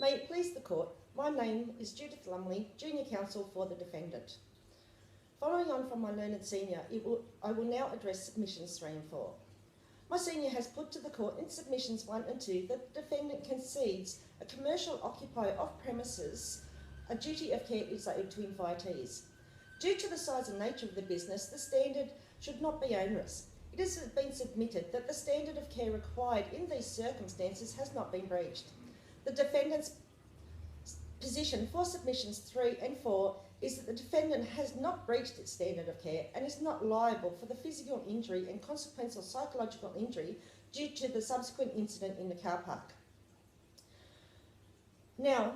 May it please the Court, my name is Judith Lumley, Junior Counsel for the defendant. Following on from my learned senior, I will now address submissions 3 and 4. My senior has put to the Court in submissions 1 and 2 that the defendant concedes a commercial occupier of premises a duty of care is owed to invitees. Due to the size and nature of the business, the standard should not be onerous. It has been submitted that the standard of care required in these circumstances has not been breached. The defendant's position for submissions 3 and 4 is that the defendant has not breached its standard of care and is not liable for the physical injury and consequential psychological injury due to the subsequent incident in the car park. Now,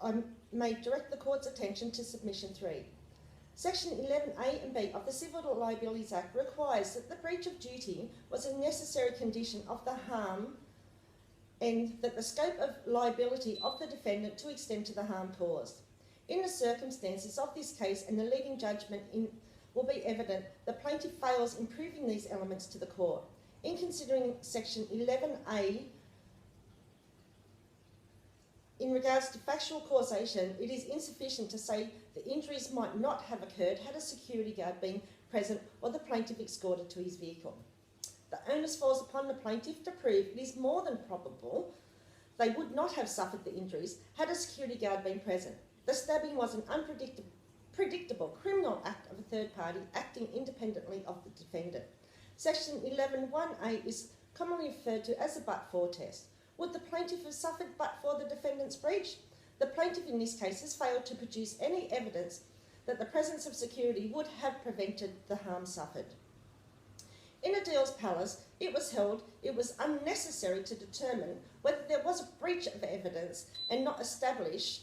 I may direct the Court's attention to submission 3. Section 11A and B of the Civil Liabilities Act requires that the breach of duty was a necessary condition of the harm and that the scope of liability of the defendant to extend to the harm caused. In the circumstances of this case and the leading judgment will be evident, the plaintiff fails in proving these elements to the Court. In considering Section 11A, in regards to factual causation, it is insufficient to say the injuries might not have occurred had a security guard been present or the plaintiff escorted to his vehicle. The onus falls upon the plaintiff to prove it is more than probable they would not have suffered the injuries had a security guard been present. The stabbing was an unpredictable criminal act of a third party acting independently of the defendant. Section 11(1)(a) is commonly referred to as the but-for test. Would the plaintiff have suffered but for the defendant's breach? The plaintiff in this case has failed to produce any evidence that the presence of security would have prevented the harm suffered. In Adil's Palace, it was held it was unnecessary to determine whether there was a breach of evidence and not establish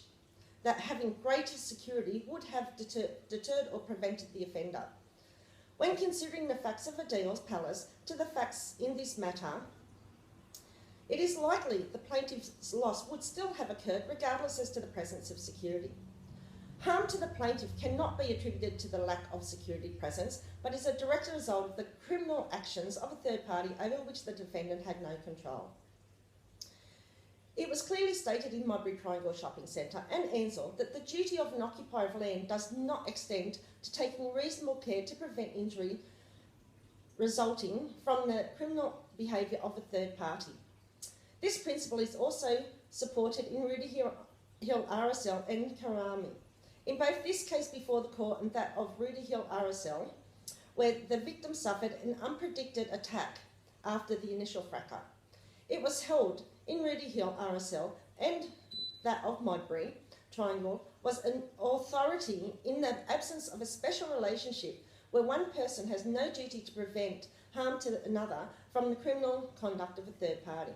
that having greater security would have deterred or prevented the offender. When considering the facts of Adil's Palace to the facts in this matter, it is likely the plaintiff's loss would still have occurred regardless as to the presence of security. Harm to the plaintiff cannot be attributed to the lack of security presence, but is a direct result of the criminal actions of a third party over which the defendant had no control. It was clearly stated in Modbury Triangle Shopping Centre and Ansell that the duty of an occupier of land does not extend to taking reasonable care to prevent injury resulting from the criminal behaviour of a third party. This principle is also supported in Rudy Hill RSL and Karami. In both this case before the Court and that of Rudy Hill RSL, where the victim suffered an unpredicted attack after the initial fracas. It was held in Rudy Hill RSL and that of Modbury Triangle was an authority in the absence of a special relationship where one person has no duty to prevent harm to another from the criminal conduct of a third party.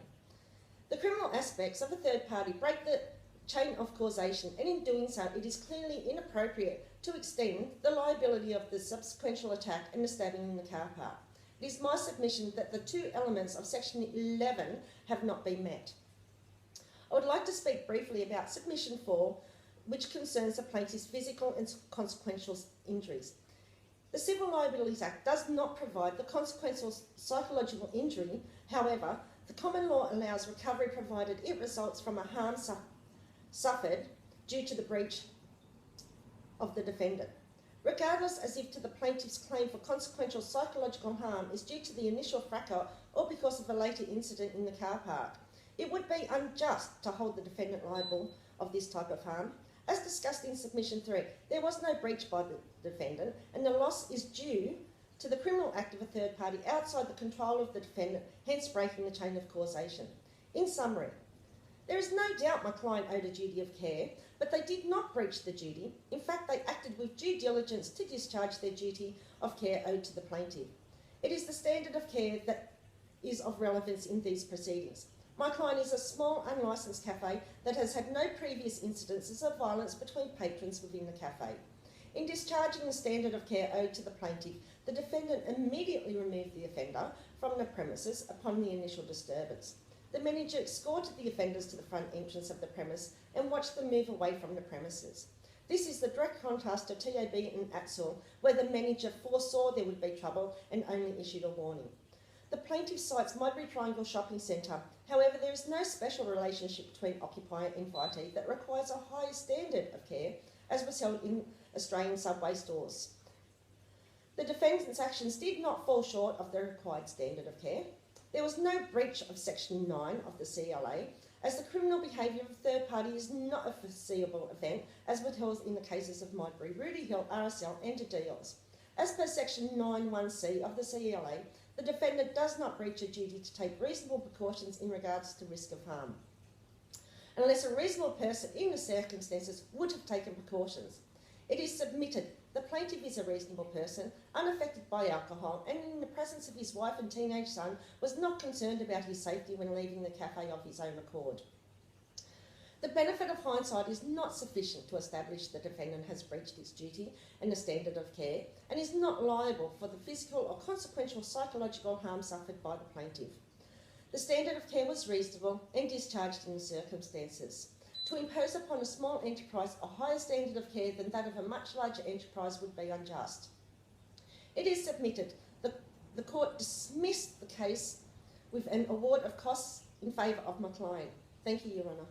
The criminal aspects of a third party break the chain of causation, and in doing so it is clearly inappropriate to extend the liability of the subsequent attack and the stabbing in the car park. It is my submission that the two elements of Section 11 have not been met. I would like to speak briefly about Submission 4, which concerns the plaintiff's physical and consequential injuries. The Civil Liabilities Act does not provide the consequential psychological injury. However, the common law allows recovery provided it results from a harm suffered due to the breach of the defendant. Regardless as if to the plaintiff's claim for consequential psychological harm is due to the initial fracas or because of a later incident in the car park, it would be unjust to hold the defendant liable of this type of harm. As discussed in Submission 3, there was no breach by the defendant and the loss is due to the criminal act of a third party outside the control of the defendant, hence breaking the chain of causation. In summary, there is no doubt my client owed a duty of care, but they did not breach the duty. In fact, they acted with due diligence to discharge their duty of care owed to the plaintiff. It is the standard of care that is of relevance in these proceedings. My client is a small, unlicensed cafe that has had no previous incidences of violence between patrons within the cafe. In discharging the standard of care owed to the plaintiff, the defendant immediately removed the offender from the premises upon the initial disturbance. The manager escorted the offenders to the front entrance of the premise and watched them move away from the premises. This is the direct contrast to TAB and Axel, where the manager foresaw there would be trouble and only issued a warning. The plaintiff cites Modbury Triangle Shopping Centre. However, there is no special relationship between occupier and invitee that requires a higher standard of care, as was held in Australian Subway stores. The defendant's actions did not fall short of the required standard of care. There was no breach of Section 9 of the CLA, as the criminal behaviour of a third party is not a foreseeable event, as was held in the cases of Modbury, Rooty Hill, RSL and Deals. As per Section 9(1)(c) of the CLA, the defendant does not breach a duty to take reasonable precautions in regards to risk of harm, unless a reasonable person in the circumstances would have taken precautions. It is submitted the plaintiff is a reasonable person, unaffected by alcohol, and in the presence of his wife and teenage son, was not concerned about his safety when leaving the cafe of his own accord. The benefit of hindsight is not sufficient to establish the defendant has breached his duty and the standard of care, and is not liable for the physical or consequential psychological harm suffered by the plaintiff. The standard of care was reasonable and discharged in the circumstances. To impose upon a small enterprise a higher standard of care than that of a much larger enterprise would be unjust. It is submitted the court dismissed the case with an award of costs in favour of my client. Thank you, Your Honour.